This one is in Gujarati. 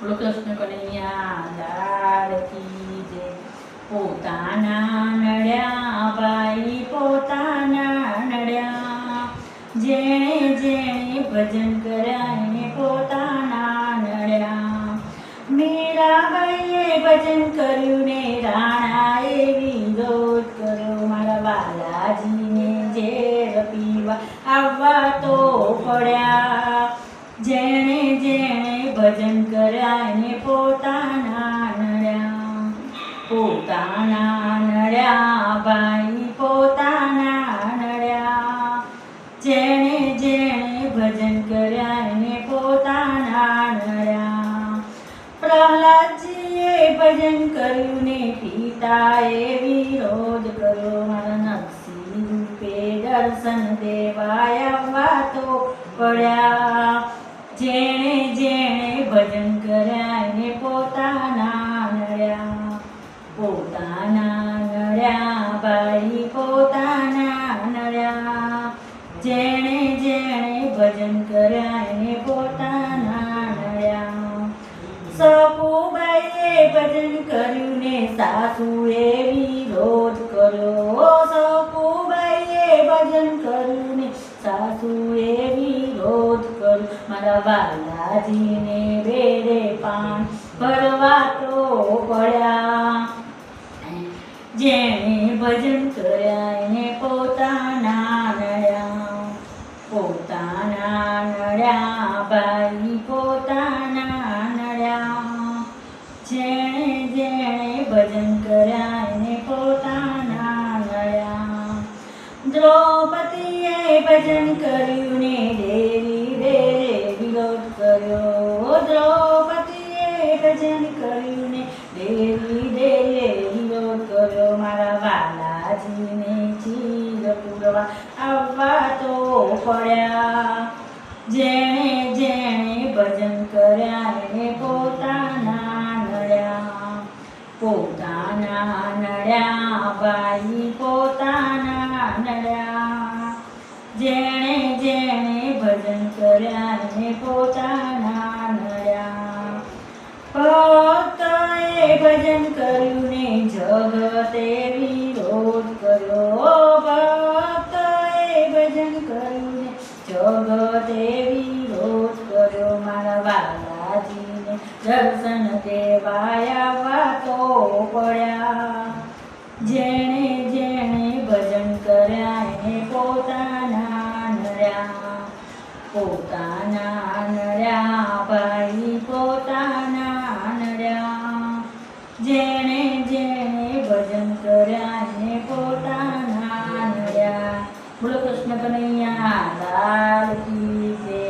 બોલો કૃષ્ણ કનૈયા લાલ કી જય. પોતાના નડ્યા ભાઈ પોતાના નડ્યા, જેણે જેણે ભજન કર્યા એને પોતાના નડ્યા. મીરાબાઈએ ભજન કર્યું ને રાણાએ વિરોધ કર્યો, મારા બાલાજીને ઝેર પીવા આવવા તો પડ્યા. જેણે જેણે ભજન કર્યા એને પોતાના નડ્યા. પોતાના નડ્યા ભાઈ પોતાના નડ્યા, જેણે જેણે ભજન કર્યા એને પોતાના નડ્યા. પ્રહલાદજીએ ભજન કર્યું ને પિતાએ વિરોધ કર્યો, મારા નરસિંહ રૂપે દર્શન દેવા આવવા તો પડ્યા. જેણે જેણે ભજન કર્યા એને પોતાના નડ્યા. પોતાના નડ્યા ભાઈ પોતાના નડ્યા, જેણે જેણે ભજન કર્યા એને પોતાના નડ્યા. સકુબાઈએ ભજન કર્યું ને સાસુએ વિરોધ કર્યો, સકુબાઈએ ભજન કર્યું ને સાસુએ વિરોધ કર્યો, મારા બાલાજીને બેરે પાન ભરવા તો પડ્યા. જેણે ભજન કર્યા એને પોતાના નડ્યા. પોતાના નડ્યા ભાઈ પોતાના નડ્યા, જેણે જેણે ભજન કર્યા એને પોતાના નડ્યા. દ્રૌપદીએ ભજન કર્યું ને દેવી દેરે વિરોધ કર્યો, દ્રૌપદીએ ભજન કર્યું ને દેવી દેરે વિરોધ કર્યો, મારા બાલાજીને ચીર પૂરવા આવવા તો પડ્યા. જેણે જેણે ભજન કર્યા એને પોતાના નડ્યા. પોતાના નડ્યા ભાઈ પોતાના નડ્યા, જેણે જેણે ભજન કર્યા એને પોતાના નડ્યા. ભક્તોએ ભજન કર્યું ને જગતે વિરોધ કર્યો, ભક્તોએ ભજન કર્યું ને જગતે વિરોધ કર્યો, મારા બાલાજીને દર્શન દેવા આવવા તો પડ્યા. જેણે જેણે ભજન કર્યા એને પોતાના નડ્યા. પોતાના નડ્યા ભાઈ પોતાના નડ્યા, જેણે જેણે ભજન કર્યા એને પોતાના નડ્યા. બોલો કૃષ્ણ કનૈયા લાલ કી જય.